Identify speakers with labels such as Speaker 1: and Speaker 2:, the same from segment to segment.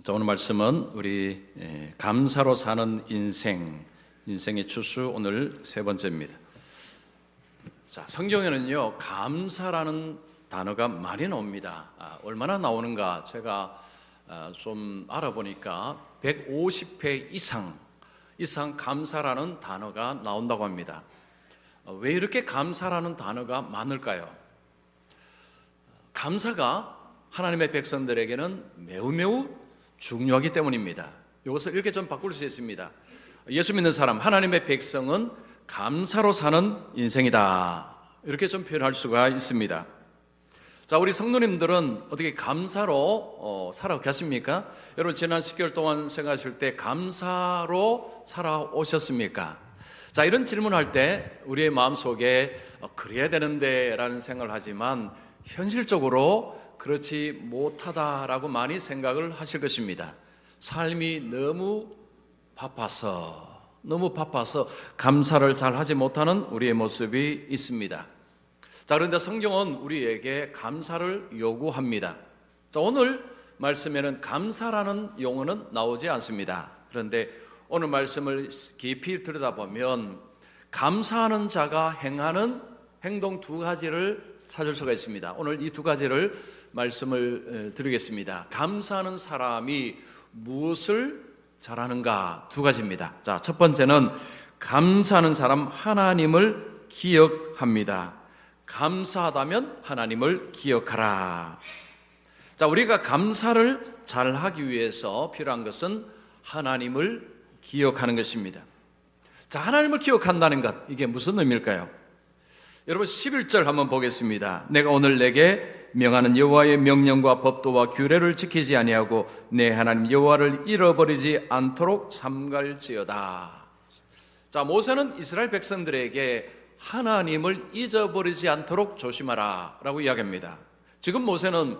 Speaker 1: 자, 오늘 말씀은 우리 감사로 사는 인생의 추수 오늘 세 번째입니다. 자, 성경에는요 감사라는 단어가 많이 나옵니다. 얼마나 나오는가 제가 좀 알아보니까 150회 이상 감사라는 단어가 나온다고 합니다. 왜 이렇게 감사라는 단어가 많을까요? 감사가 하나님의 백성들에게는 매우 중요하기 때문입니다. 이것을 이렇게 좀 바꿀 수 있습니다. 예수 믿는 사람, 하나님의 백성은 감사로 사는 인생이다, 이렇게 좀 표현할 수가 있습니다. 자, 우리 성도님들은 어떻게 감사로 살아오셨습니까? 여러분, 지난 10개월 동안 생각하실 때 감사로 살아오셨습니까? 자, 이런 질문할 때 우리의 마음속에 그래야 되는데 라는 생각을 하지만 현실적으로 그렇지 못하다라고 많이 생각을 하실 것입니다. 삶이 너무 바빠서 감사를 잘 하지 못하는 우리의 모습이 있습니다. 자, 그런데 성경은 우리에게 감사를 요구합니다. 자, 오늘 말씀에는 감사라는 용어는 나오지 않습니다. 그런데 오늘 말씀을 깊이 들여다보면 감사하는 자가 행하는 행동 두 가지를 찾을 수가 있습니다. 오늘 이 두 가지를 말씀을 드리겠습니다. 감사하는 사람이 무엇을 잘하는가, 두 가지입니다. 자, 첫 번째는 감사하는 사람 하나님을 기억합니다. 감사하다면 하나님을 기억하라. 자, 우리가 감사를 잘하기 위해서 필요한 것은 하나님을 기억하는 것입니다. 자, 하나님을 기억한다는 것, 이게 무슨 의미일까요? 여러분, 11절 한번 보겠습니다. 내가 오늘 내게 명하는 여호와의 명령과 법도와 규례를 지키지 아니하고 내 하나님 여호와를 잃어버리지 않도록 삼갈지어다. 자, 모세는 이스라엘 백성들에게 하나님을 잊어버리지 않도록 조심하라 라고 이야기합니다. 지금 모세는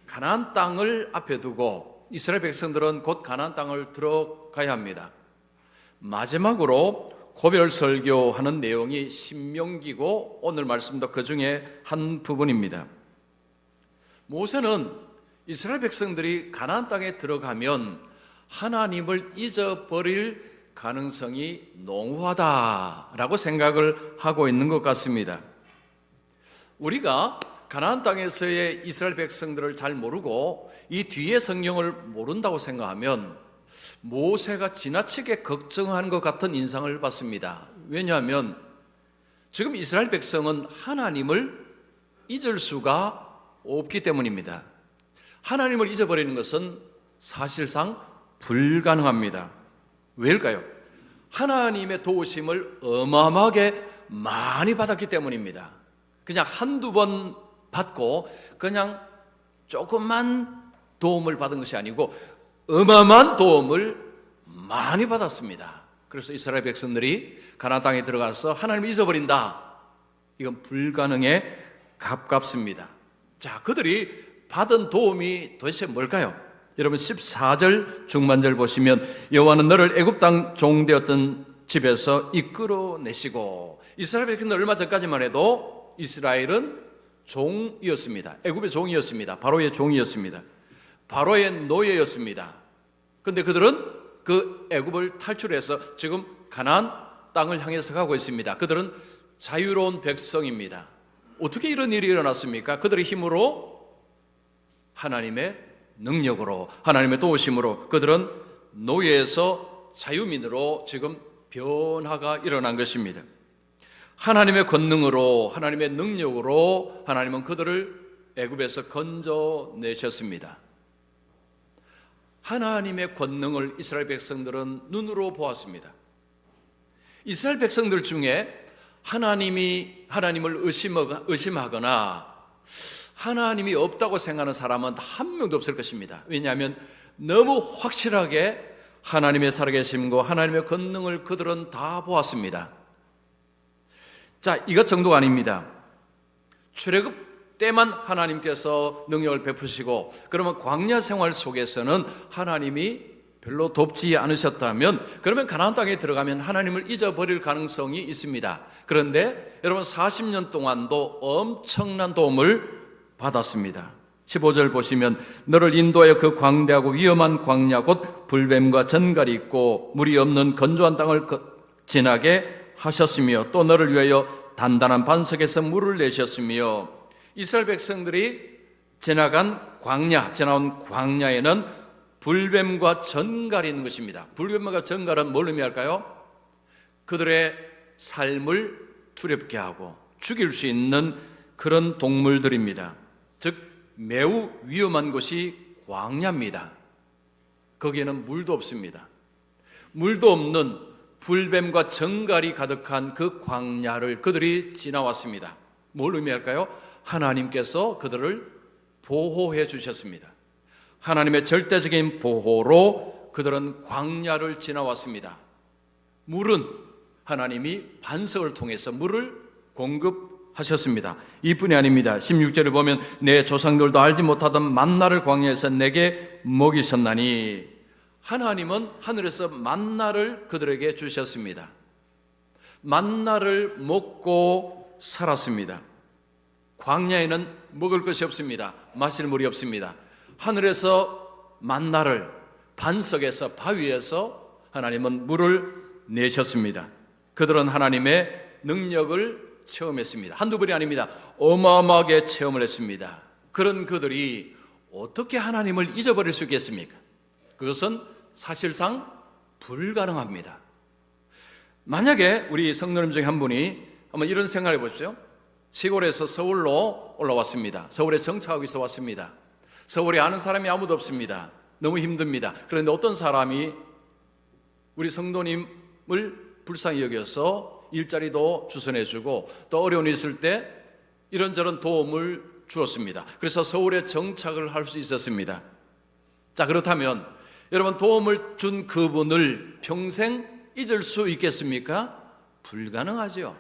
Speaker 1: 가나안 땅을 앞에 두고 이스라엘 백성들은 곧 가나안 땅을 들어가야 합니다. 마지막으로 고별 설교하는 내용이 신명기고 오늘 말씀도 그 중에 한 부분입니다. 모세는 이스라엘 백성들이 가나안 땅에 들어가면 하나님을 잊어버릴 가능성이 농후하다라고 생각을 하고 있는 것 같습니다. 우리가 가나안 땅에서의 이스라엘 백성들을 잘 모르고 이 뒤에 성경을 모른다고 생각하면 모세가 지나치게 걱정하는 것 같은 인상을 받습니다. 왜냐하면 지금 이스라엘 백성은 하나님을 잊을 수가 없기 때문입니다. 하나님을 잊어버리는 것은 사실상 불가능합니다. 왜일까요? 하나님의 도우심을 어마어마하게 많이 받았기 때문입니다. 그냥 한두 번 받고 그냥 조금만 도움을 받은 것이 아니고 어마어마한 도움을 많이 받았습니다. 그래서 이스라엘 백성들이 가나안 땅에 들어가서 하나님을 잊어버린다, 이건 불가능에 가깝습니다. 자, 그들이 받은 도움이 도대체 뭘까요? 여러분, 14절 중반절 보시면 여호와는 너를 애굽 땅 종되었던 집에서 이끌어내시고, 이스라엘 백성들 얼마 전까지만 해도 이스라엘은 종이었습니다. 애굽의 종이었습니다. 바로의 종이었습니다. 바로의 노예였습니다. 그런데 그들은 그 애굽을 탈출해서 지금 가나안 땅을 향해서 가고 있습니다. 그들은 자유로운 백성입니다. 어떻게 이런 일이 일어났습니까? 그들의 힘으로, 하나님의 능력으로, 하나님의 도우심으로 그들은 노예에서 자유민으로 지금 변화가 일어난 것입니다. 하나님의 권능으로, 하나님의 능력으로 하나님은 그들을 애굽에서 건져내셨습니다. 하나님의 권능을 이스라엘 백성들은 눈으로 보았습니다. 이스라엘 백성들 중에 하나님을 의심하거나 하나님이 없다고 생각하는 사람은 한 명도 없을 것입니다. 왜냐하면 너무 확실하게 하나님의 살아계심과 하나님의 권능을 그들은 다 보았습니다. 자, 이것 정도가 아닙니다. 출애굽 때만 하나님께서 능력을 베푸시고, 그러면 광야 생활 속에서는 하나님이 별로 돕지 않으셨다면, 그러면 가나안 땅에 들어가면 하나님을 잊어버릴 가능성이 있습니다. 그런데 여러분, 40년 동안도 엄청난 도움을 받았습니다. 15절 보시면 너를 인도하여 그 광대하고 위험한 광야 곧 불뱀과 전갈이 있고 물이 없는 건조한 땅을 지나게 하셨으며 또 너를 위하여 단단한 반석에서 물을 내셨으며 이스라엘 백성들이 지나온 광야에는 불뱀과 전갈이 있는 것입니다. 불뱀과 전갈은 뭘 의미할까요? 그들의 삶을 두렵게 하고 죽일 수 있는 그런 동물들입니다. 즉 매우 위험한 곳이 광야입니다. 거기에는 물도 없습니다. 물도 없는 불뱀과 전갈이 가득한 그 광야를 그들이 지나왔습니다. 뭘 의미할까요? 하나님께서 그들을 보호해 주셨습니다. 하나님의 절대적인 보호로 그들은 광야를 지나왔습니다. 물은 하나님이 반석을 통해서 물을 공급하셨습니다. 이뿐이 아닙니다. 16절에 보면 내 조상들도 알지 못하던 만나를 광야에서 내게 먹이셨나니 하나님은 하늘에서 만나를 그들에게 주셨습니다. 만나를 먹고 살았습니다. 광야에는 먹을 것이 없습니다. 마실 물이 없습니다. 하늘에서 만나를 반석에서 바위에서 하나님은 물을 내셨습니다. 그들은 하나님의 능력을 체험했습니다. 한두 번이 아닙니다. 어마어마하게 체험을 했습니다. 그런 그들이 어떻게 하나님을 잊어버릴 수 있겠습니까? 그것은 사실상 불가능합니다. 만약에 우리 성도님 중에 한 분이 한번 이런 생각을 해보십시오. 시골에서 서울로 올라왔습니다. 서울에 정착하고 있어 왔습니다. 서울에 아는 사람이 아무도 없습니다. 너무 힘듭니다. 그런데 어떤 사람이 우리 성도님을 불쌍히 여겨서 일자리도 주선해주고 또 어려운 일 있을 때 이런저런 도움을 주었습니다. 그래서 서울에 정착을 할 수 있었습니다. 자, 그렇다면 여러분 도움을 준 그분을 평생 잊을 수 있겠습니까? 불가능하죠.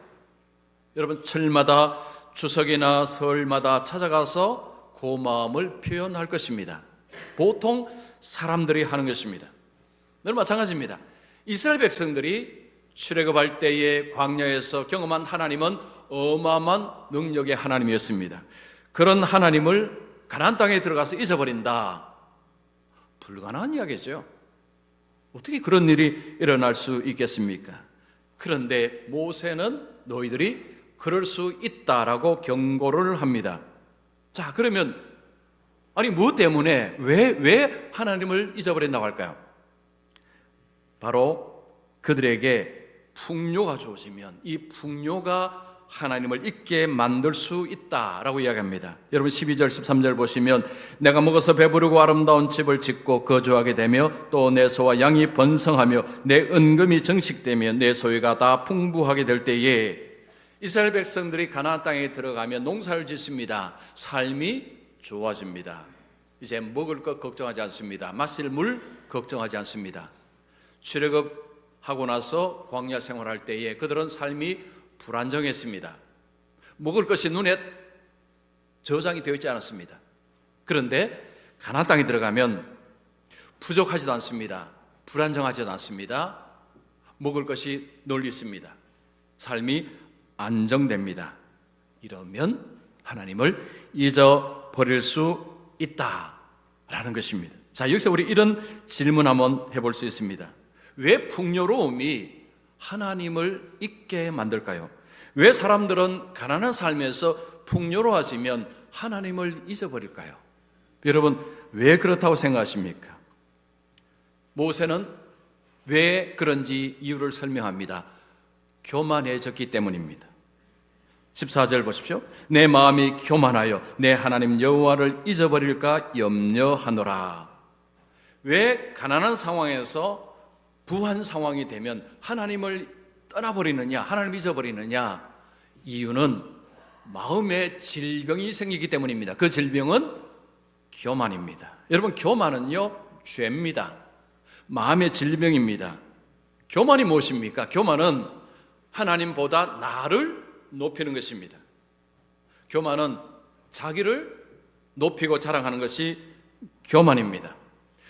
Speaker 1: 여러분 철마다 추석이나 설마다 찾아가서 고마움을 표현할 것입니다. 보통 사람들이 하는 것입니다. 늘 마찬가지입니다. 이스라엘 백성들이 출애굽할 때에 광야에서 경험한 하나님은 어마어마한 능력의 하나님이었습니다. 그런 하나님을 가나안 땅에 들어가서 잊어버린다. 불가능한 이야기죠. 어떻게 그런 일이 일어날 수 있겠습니까? 그런데 모세는 너희들이 그럴 수 있다라고 경고를 합니다. 자, 그러면 아니 무엇 때문에 왜 하나님을 잊어버린다고 할까요? 바로 그들에게 풍요가 주어지면 이 풍요가 하나님을 잊게 만들 수 있다라고 이야기합니다. 여러분 12절 13절 보시면 내가 먹어서 배부르고 아름다운 집을 짓고 거주하게 되며 또 내 소와 양이 번성하며 내 은금이 정식되며 내 소유가 다 풍부하게 될 때에 이스라엘 백성들이 가나안 땅에 들어가면 농사를 짓습니다. 삶이 좋아집니다. 이제 먹을 것 걱정하지 않습니다. 마실 물 걱정하지 않습니다. 출애굽하고 나서 광야 생활할 때에 그들은 삶이 불안정했습니다. 먹을 것이 눈에 저장이 되어 있지 않았습니다. 그런데 가나안 땅에 들어가면 부족하지도 않습니다. 불안정하지도 않습니다. 먹을 것이 널리 있습니다. 삶이 안정됩니다. 이러면 하나님을 잊어버릴 수 있다라는 것입니다. 자, 여기서 우리 이런 질문 한번 해볼 수 있습니다. 왜 풍요로움이 하나님을 잊게 만들까요? 왜 사람들은 가난한 삶에서 풍요로워지면 하나님을 잊어버릴까요? 여러분 왜 그렇다고 생각하십니까? 모세는 왜 그런지 이유를 설명합니다. 교만해졌기 때문입니다. 14절 보십시오. 내 마음이 교만하여 내 하나님 여호와를 잊어버릴까 염려하노라. 왜 가난한 상황에서 부한 상황이 되면 하나님을 떠나버리느냐, 하나님을 잊어버리느냐? 이유는 마음의 질병이 생기기 때문입니다. 그 질병은 교만입니다. 여러분 교만은요 죄입니다. 마음의 질병입니다. 교만이 무엇입니까? 교만은 하나님보다 나를 높이는 것입니다. 교만은 자기를 높이고 자랑하는 것이 교만입니다.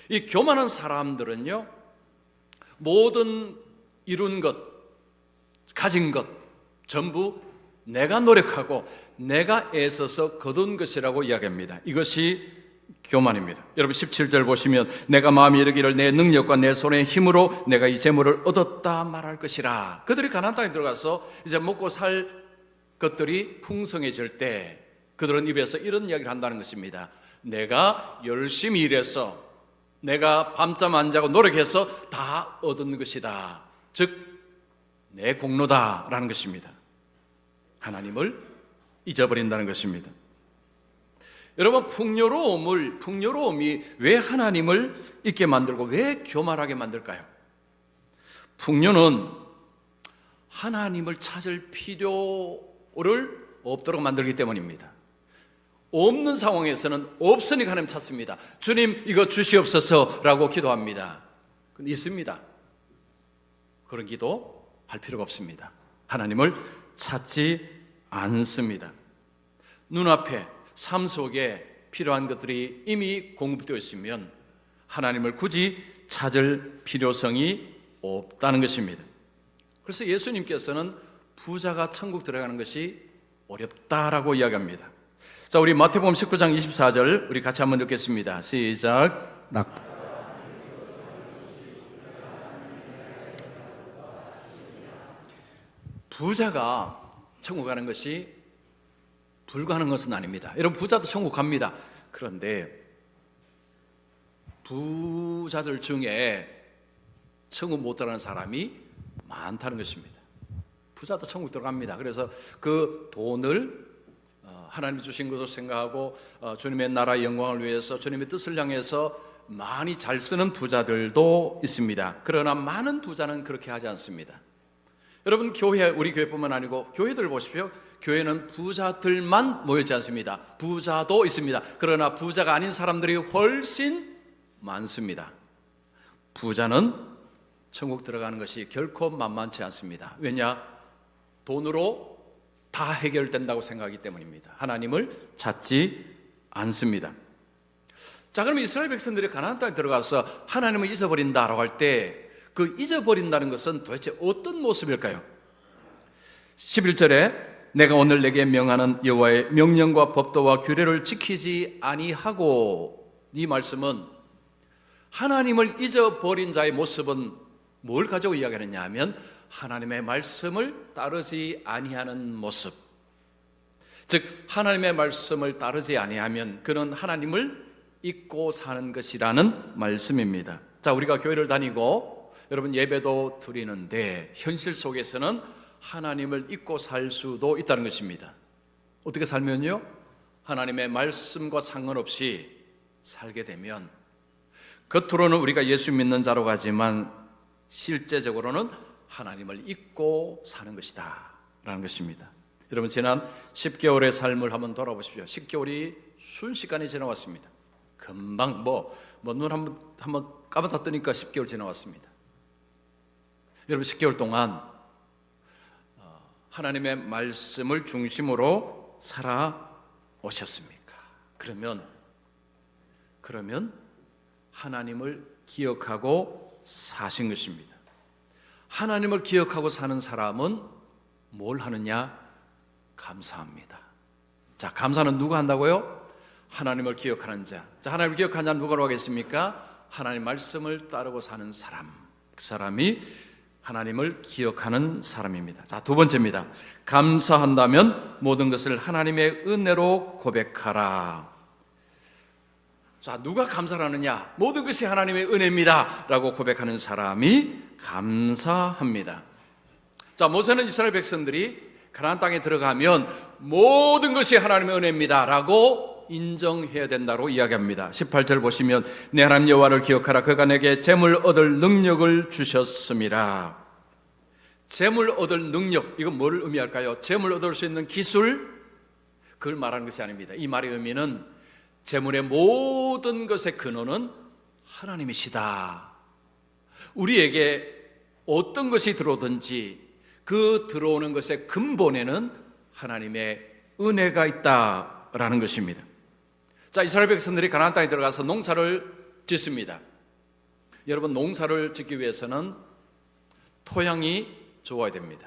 Speaker 1: 이 교만한 사람들은요 모든 이룬 것, 가진 것 전부 내가 노력하고 내가 애써서 거둔 것이라고 이야기합니다. 이것이 교만입니다. 여러분 17절 보시면 내가 마음이 이르기를 내 능력과 내 손의 힘으로 내가 이 재물을 얻었다 말할 것이라. 그들이 가나안 땅에 들어가서 이제 먹고 살 것들이 풍성해질 때 그들은 입에서 이런 이야기를 한다는 것입니다. 내가 열심히 일해서 내가 밤잠 안 자고 노력해서 다 얻은 것이다. 즉 내 공로다라는 것입니다. 하나님을 잊어버린다는 것입니다. 여러분 풍요로움이 왜 하나님을 잊게 만들고 왜 교만하게 만들까요? 풍요는 하나님을 찾을 필요를 없도록 만들기 때문입니다. 없는 상황에서는 없으니까 하나님 찾습니다. 주님 이거 주시옵소서라고 기도합니다. 근데 있습니다. 그런 기도 할 필요가 없습니다. 하나님을 찾지 않습니다. 눈앞에 삶 속에 필요한 것들이 이미 공급되어 있으면 하나님을 굳이 찾을 필요성이 없다는 것입니다. 그래서 예수님께서는 부자가 천국 들어가는 것이 어렵다라고 이야기합니다. 자, 우리 마태복음 19장 24절 우리 같이 한번 읽겠습니다. 시작. 부자가 천국 가는 것이 불가능한 것은 아닙니다. 여러분 부자도 천국 갑니다. 그런데 부자들 중에 천국 못 들어가는 사람이 많다는 것입니다. 부자도 천국 들어갑니다. 그래서 그 돈을 하나님 주신 것으로 생각하고 주님의 나라의 영광을 위해서 주님의 뜻을 향해서 많이 잘 쓰는 부자들도 있습니다. 그러나 많은 부자는 그렇게 하지 않습니다. 여러분 우리 교회뿐만 아니고 교회들 보십시오. 교회는 부자들만 모였지 않습니다. 부자도 있습니다. 그러나 부자가 아닌 사람들이 훨씬 많습니다. 부자는 천국 들어가는 것이 결코 만만치 않습니다. 왜냐? 돈으로 다 해결된다고 생각하기 때문입니다. 하나님을 찾지 않습니다. 자, 그러면 이스라엘 백성들이 가나안 땅에 들어가서 하나님을 잊어버린다라고 할 때 그 잊어버린다는 것은 도대체 어떤 모습일까요? 11절에 내가 오늘 내게 명하는 여호와의 명령과 법도와 규례를 지키지 아니하고, 이 말씀은 하나님을 잊어버린 자의 모습은 뭘 가지고 이야기하느냐 하면 하나님의 말씀을 따르지 아니하는 모습. 즉 하나님의 말씀을 따르지 아니하면 그는 하나님을 잊고 사는 것이라는 말씀입니다. 자, 우리가 교회를 다니고 여러분 예배도 드리는데 현실 속에서는 하나님을 잊고 살 수도 있다는 것입니다. 어떻게 살면요? 하나님의 말씀과 상관없이 살게 되면 겉으로는 우리가 예수 믿는 자로 가지만 실제적으로는 하나님을 잊고 사는 것이다 라는 것입니다. 여러분 지난 10개월의 삶을 한번 돌아보십시오. 10개월이 순식간에 지나왔습니다. 금방 눈 한번 감았다 뜨니까 10개월 지나왔습니다. 여러분 10개월 동안 하나님의 말씀을 중심으로 살아오셨습니까? 그러면 하나님을 기억하고 사신 것입니다. 하나님을 기억하고 사는 사람은 뭘 하느냐? 감사합니다. 자, 감사는 누가 한다고요? 하나님을 기억하는 자. 자, 하나님을 기억하는 자는 누구로 하겠습니까? 하나님 말씀을 따르고 사는 사람. 그 사람이 하나님을 기억하는 사람입니다. 자, 두 번째입니다. 감사한다면 모든 것을 하나님의 은혜로 고백하라. 자, 누가 감사를 하느냐? 모든 것이 하나님의 은혜입니다 라고 고백하는 사람이 감사합니다. 자, 모세는 이스라엘 백성들이 가나안 땅에 들어가면 모든 것이 하나님의 은혜입니다 라고 인정해야 된다고 이야기합니다. 18절 보시면 내 하나님 여호와를 기억하라. 그가 내게 재물 얻을 능력을 주셨음이라. 재물 얻을 능력, 이건 뭘 의미할까요? 재물 얻을 수 있는 기술, 그걸 말하는 것이 아닙니다. 이 말의 의미는 재물의 모든 것의 근원은 하나님이시다. 우리에게 어떤 것이 들어오든지 그 들어오는 것의 근본에는 하나님의 은혜가 있다라는 것입니다. 자, 이스라엘 백성들이 가나안 땅에 들어가서 농사를 짓습니다. 여러분, 농사를 짓기 위해서는 토양이 좋아야 됩니다.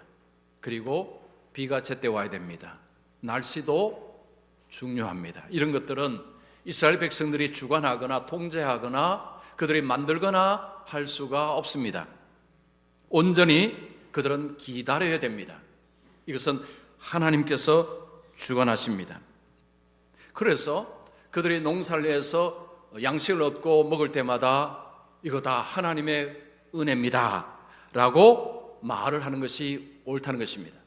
Speaker 1: 그리고 비가 제때 와야 됩니다. 날씨도 중요합니다. 이런 것들은 이스라엘 백성들이 주관하거나 통제하거나 그들이 만들거나 할 수가 없습니다. 온전히 그들은 기다려야 됩니다. 이것은 하나님께서 주관하십니다. 그래서 그들이 농사를 해서 양식을 얻고 먹을 때마다 이거 다 하나님의 은혜입니다 라고 말을 하는 것이 옳다는 것입니다.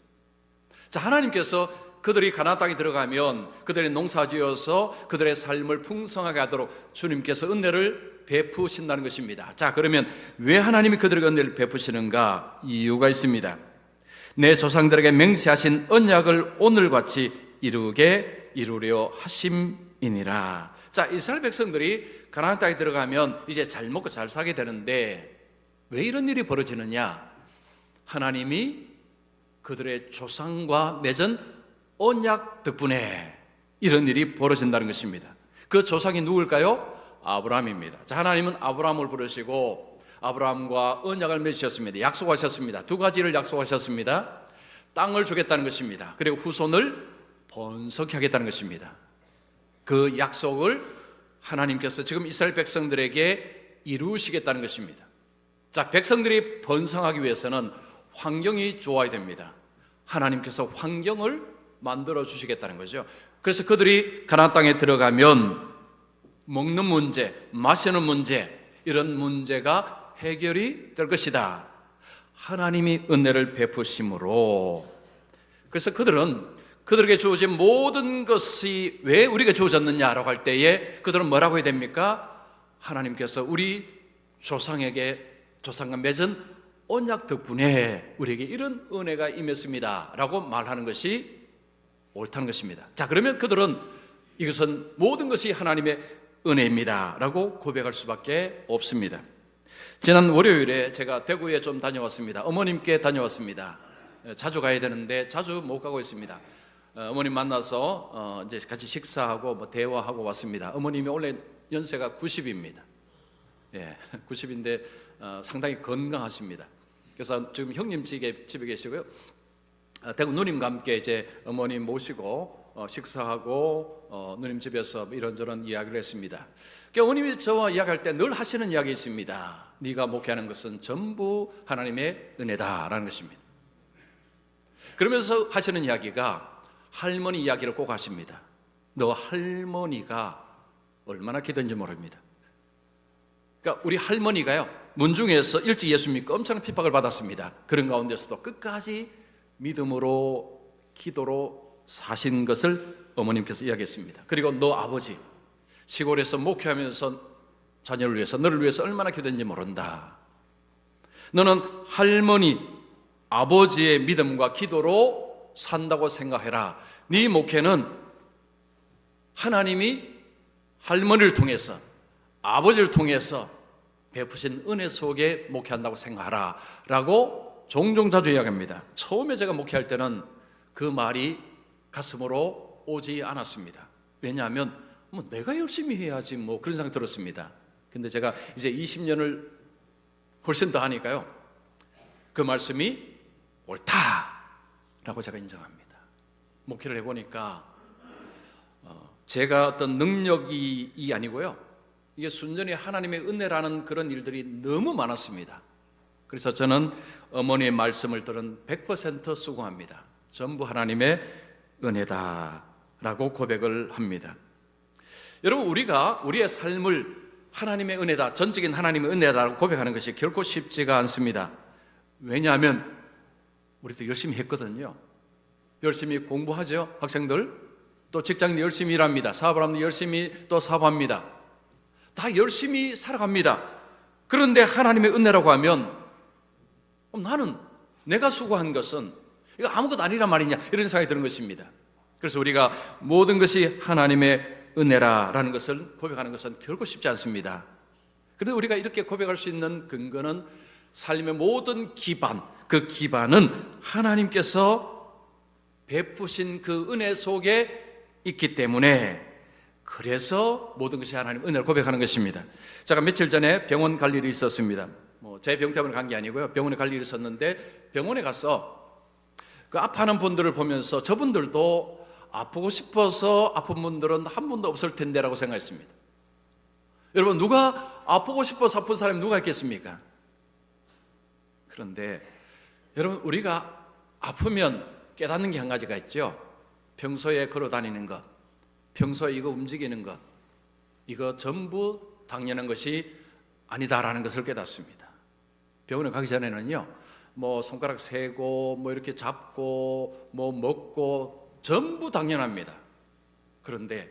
Speaker 1: 자, 하나님께서 그들이 가나안 땅에 들어가면 그들의 농사지어서 그들의 삶을 풍성하게 하도록 주님께서 은혜를 베푸신다는 것입니다. 자, 그러면 왜 하나님이 그들에게 은혜를 베푸시는가? 이유가 있습니다. 내 조상들에게 맹세하신 언약을 오늘같이 이루려 하심이니라. 자, 이스라엘 백성들이 가나안 땅에 들어가면 이제 잘 먹고 잘 살게 되는데 왜 이런 일이 벌어지느냐? 하나님이 그들의 조상과 맺은 언약 덕분에 이런 일이 벌어진다는 것입니다. 그 조상이 누굴까요? 아브라함입니다. 자, 하나님은 아브라함을 부르시고 아브라함과 언약을 맺으셨습니다. 약속하셨습니다. 두 가지를 약속하셨습니다. 땅을 주겠다는 것입니다. 그리고 후손을 번성케 하겠다는 것입니다. 그 약속을 하나님께서 지금 이스라엘 백성들에게 이루시겠다는 것입니다. 자, 백성들이 번성하기 위해서는 환경이 좋아야 됩니다. 하나님께서 환경을 만들어 주시겠다는 거죠. 그래서 그들이 가나안 땅에 들어가면 먹는 문제, 마시는 문제, 이런 문제가 해결이 될 것이다. 하나님이 은혜를 베푸심으로. 그래서 그들에게 주어진 모든 것이 왜 우리에게 주어졌느냐라고 할 때에 그들은 뭐라고 해야 됩니까? 하나님께서 우리 조상과 맺은 언약 덕분에 우리에게 이런 은혜가 임했습니다 라고 말하는 것이 옳다는 것입니다. 자, 그러면 그들은 이것은 모든 것이 하나님의 은혜입니다 라고 고백할 수밖에 없습니다. 지난 월요일에 제가 대구에 좀 다녀왔습니다. 어머님께 다녀왔습니다. 자주 가야 되는데 자주 못 가고 있습니다. 어머님 만나서 이제 같이 식사하고 뭐 대화하고 왔습니다. 어머님이 원래 연세가 90입니다. 예, 90인데 상당히 건강하십니다. 그래서 지금 형님 집에 계시고요. 대구 누님과 함께 이제 어머님 모시고 식사하고 누님 집에서 이런저런 이야기를 했습니다. 그러니까 어머님이 저와 이야기할 때 늘 하시는 이야기 있습니다. 네가 목회하는 것은 전부 하나님의 은혜다라는 것입니다. 그러면서 하시는 이야기가 할머니 이야기를 꼭 하십니다. 너 할머니가 얼마나 기도했는지 모릅니다. 그러니까 우리 할머니가요, 문중에서 일찍 예수 믿고 엄청난 핍박을 받았습니다. 그런 가운데서도 끝까지 믿음으로 기도로 사신 것을 어머님께서 이야기했습니다. 그리고 너 아버지 시골에서 목회하면서 자녀를 위해서 너를 위해서 얼마나 기도했는지 모른다. 너는 할머니 아버지의 믿음과 기도로 산다고 생각해라. 네 목회는 하나님이 할머니를 통해서 아버지를 통해서 베푸신 은혜 속에 목회한다고 생각하라 라고 종종 자주 이야기합니다. 처음에 제가 목회할 때는 그 말이 가슴으로 오지 않았습니다. 왜냐하면 뭐 내가 열심히 해야지 뭐 그런 생각이 들었습니다. 근데 제가 이제 20년을 훨씬 더 하니까요, 그 말씀이 옳다라고 제가 인정합니다. 목회를 해보니까 제가 어떤 능력이 아니고요, 이게 순전히 하나님의 은혜라는 그런 일들이 너무 많았습니다. 그래서 저는 어머니의 말씀을 들은 100% 수긍합니다. 전부 하나님의 은혜다라고 고백을 합니다. 여러분, 우리가 우리의 삶을 하나님의 은혜다, 전적인 하나님의 은혜다라고 고백하는 것이 결코 쉽지가 않습니다. 왜냐하면 우리도 열심히 했거든요. 열심히 공부하죠, 학생들. 또 직장인 열심히 일합니다. 사업을 하면 열심히 또 사업합니다. 다 열심히 살아갑니다. 그런데 하나님의 은혜라고 하면 나는 내가 수고한 것은 이거 아무것도 아니란 말이냐, 이런 생각이 드는 것입니다. 그래서 우리가 모든 것이 하나님의 은혜라는 것을 고백하는 것은 결코 쉽지 않습니다. 그런데 우리가 이렇게 고백할 수 있는 근거는 삶의 모든 기반, 그 기반은 하나님께서 베푸신 그 은혜 속에 있기 때문에, 그래서 모든 것이 하나님 은혜를 고백하는 것입니다. 제가 며칠 전에 병원 갈 일이 있었습니다. 제 병 때문에 간 게 아니고요, 병원에 갈 일이 있었는데 병원에 가서 그 아파하는 분들을 보면서 저분들도 아프고 싶어서 아픈 분들은 한 분도 없을 텐데라고 생각했습니다. 여러분, 누가 아프고 싶어서 아픈 사람이 누가 있겠습니까? 그런데 여러분, 우리가 아프면 깨닫는 게 한 가지가 있죠. 평소에 걸어 다니는 것, 평소에 이거 움직이는 것, 이거 전부 당연한 것이 아니다라는 것을 깨닫습니다. 병원에 가기 전에는요, 뭐 손가락 세고 뭐 이렇게 잡고 뭐 먹고 전부 당연합니다. 그런데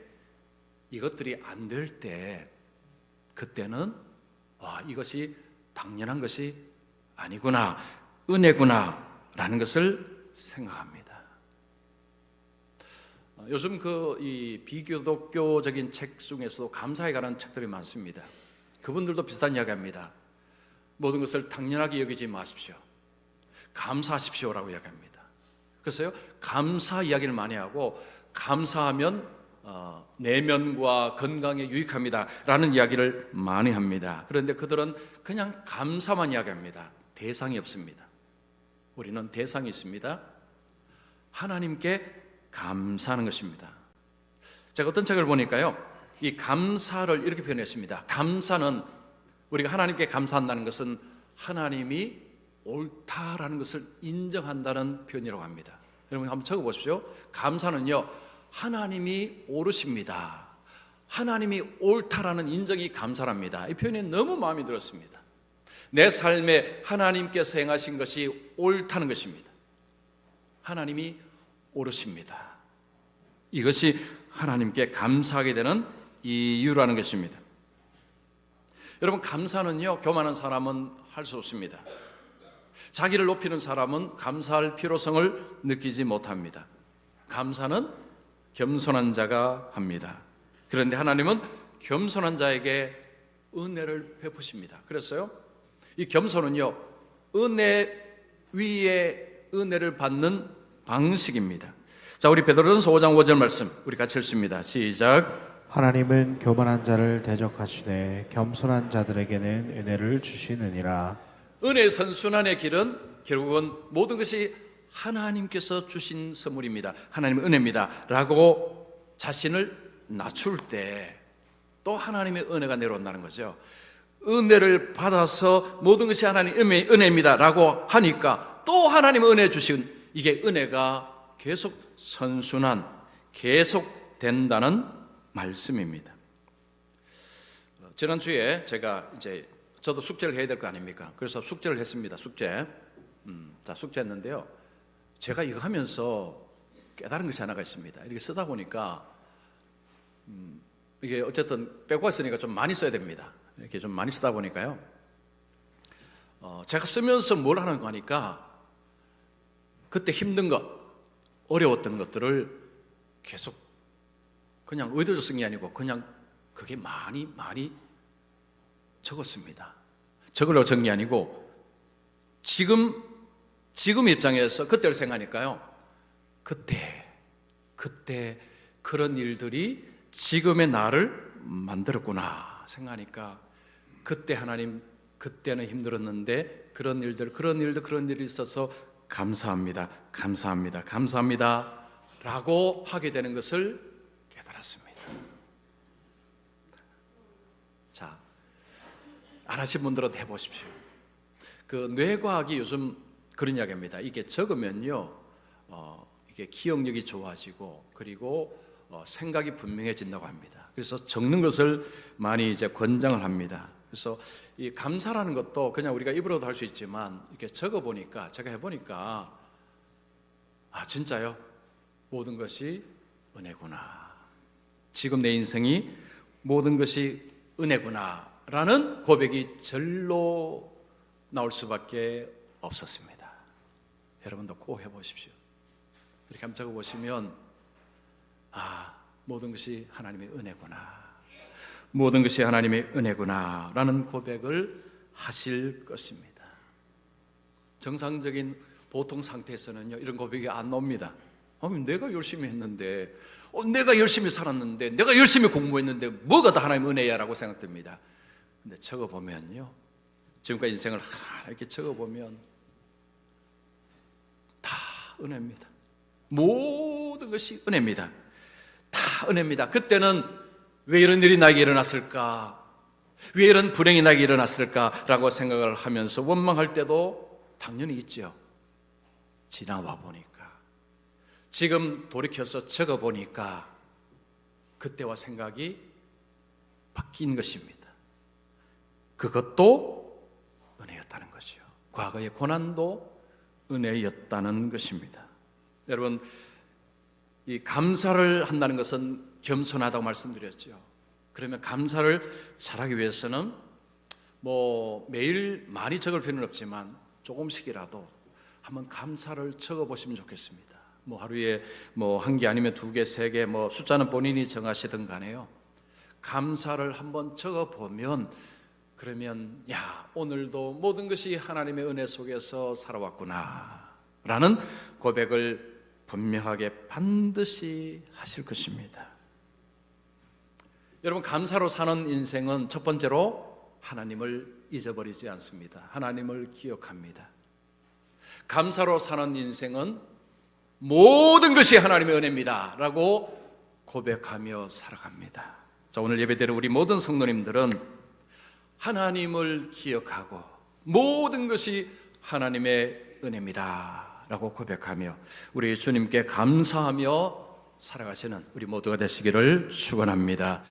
Speaker 1: 이것들이 안 될 때, 그때는 이것이 당연한 것이 아니구나, 은혜구나 라는 것을 생각합니다. 요즘 이 비기독교적인 책 중에서도 감사에 관한 책들이 많습니다. 그분들도 비슷한 이야기합니다. 모든 것을 당연하게 여기지 마십시오. 감사하십시오라고 이야기합니다. 그래서요, 감사 이야기를 많이 하고, 감사하면 내면과 건강에 유익합니다 라는 이야기를 많이 합니다. 그런데 그들은 그냥 감사만 이야기합니다. 대상이 없습니다. 우리는 대상이 있습니다. 하나님께 감사하는 것입니다. 제가 어떤 책을 보니까요, 이 감사를 이렇게 표현했습니다. 감사는, 우리가 하나님께 감사한다는 것은 하나님이 옳다라는 것을 인정한다는 표현이라고 합니다. 여러분 한번 적어보십시오. 감사는요, 하나님이 옳으십니다, 하나님이 옳다라는 인정이 감사랍니다. 이 표현이 너무 마음에 들었습니다. 내 삶에 하나님께서 행하신 것이 옳다는 것입니다. 하나님이 옳으십니다. 이것이 하나님께 감사하게 되는 이유라는 것입니다. 여러분, 감사는요, 교만한 사람은 할 수 없습니다. 자기를 높이는 사람은 감사할 필요성을 느끼지 못합니다. 감사는 겸손한 자가 합니다. 그런데 하나님은 겸손한 자에게 은혜를 베푸십니다. 그래서요, 이 겸손은요, 은혜 위에 은혜를 받는 방식입니다. 자, 우리 베드로전서 5장 5절 말씀 우리 같이 읽습니다. 시작.
Speaker 2: 하나님은 교만한 자를 대적하시되 겸손한 자들에게는 은혜를 주시느니라.
Speaker 1: 은혜 선순환의 길은 결국은 모든 것이 하나님께서 주신 선물입니다. 하나님의 은혜입니다 라고 자신을 낮출 때 또 하나님의 은혜가 내려온다는 거죠. 은혜를 받아서 모든 것이 하나님의 은혜입니다 라고 하니까 또 하나님의 은혜 주신, 이게 은혜가 계속 선순환, 계속 된다는 말씀입니다. 지난주에 제가 저도 숙제를 해야 될 거 아닙니까? 그래서 숙제를 했습니다. 숙제했는데요. 제가 이거 하면서 깨달은 것이 하나가 있습니다. 이렇게 쓰다 보니까 이게 어쨌든 빼고 있으니까 좀 많이 써야 됩니다. 이렇게 좀 많이 쓰다 보니까요. 제가 쓰면서 뭘 하는 거 하니까 그때 힘든 것, 어려웠던 것들을 계속 그냥 의도적으로 쓴 게 아니고 그냥 그게 많이 적었습니다. 적으려고 적은 게 아니고 지금 입장에서 그때를 생각하니까요, 그때 그런 일들이 지금의 나를 만들었구나 생각하니까, 그때 하나님, 그때는 힘들었는데 그런 일들이 있어서 감사합니다 라고 하게 되는 것을 깨달았습니다. 자, 안 하신 분들은 해보십시오. 그 뇌과학이 요즘 그런 이야기입니다. 이게 적으면요, 이게 기억력이 좋아지고 그리고 생각이 분명해진다고 합니다. 그래서 적는 것을 많이 권장을 합니다. 그래서 이 감사라는 것도 그냥 우리가 입으로도 할 수 있지만 이렇게 적어보니까, 제가 해보니까 진짜요, 모든 것이 은혜구나, 지금 내 인생이 모든 것이 은혜구나 라는 고백이 절로 나올 수밖에 없었습니다. 여러분도 꼭 해보십시오. 이렇게 한번 적어보시면 모든 것이 하나님의 은혜구나, 모든 것이 하나님의 은혜구나 라는 고백을 하실 것입니다. 정상적인 보통 상태에서는요, 이런 고백이 안 나옵니다. 내가 열심히 했는데, 내가 열심히 살았는데, 내가 열심히 공부했는데 뭐가 다 하나님의 은혜야 라고 생각됩니다. 근데 적어보면요, 지금까지 인생을 하나 이렇게 적어보면 다 은혜입니다. 모든 것이 은혜입니다. 다 은혜입니다. 그때는 왜 이런 일이 나에게 일어났을까? 왜 이런 불행이 나에게 일어났을까라고 생각을 하면서 원망할 때도 당연히 있죠. 지나와 보니까, 지금 돌이켜서 적어 보니까 그때와 생각이 바뀐 것입니다. 그것도 은혜였다는 거죠. 과거의 고난도 은혜였다는 것입니다. 여러분, 이 감사를 한다는 것은 겸손하다고 말씀드렸죠. 그러면 감사를 잘하기 위해서는 매일 많이 적을 필요는 없지만 조금씩이라도 한번 감사를 적어 보시면 좋겠습니다. 하루에 한 개 아니면 두 개, 세 개, 숫자는 본인이 정하시든 간에요. 감사를 한번 적어 보면, 그러면 오늘도 모든 것이 하나님의 은혜 속에서 살아왔구나 라는 고백을 분명하게 반드시 하실 것입니다. 여러분, 감사로 사는 인생은 첫 번째로 하나님을 잊어버리지 않습니다. 하나님을 기억합니다. 감사로 사는 인생은 모든 것이 하나님의 은혜입니다 라고 고백하며 살아갑니다. 자, 오늘 예배드리는 우리 모든 성도님들은 하나님을 기억하고 모든 것이 하나님의 은혜입니다 라고 고백하며 우리 주님께 감사하며 살아가시는 우리 모두가 되시기를 축원합니다.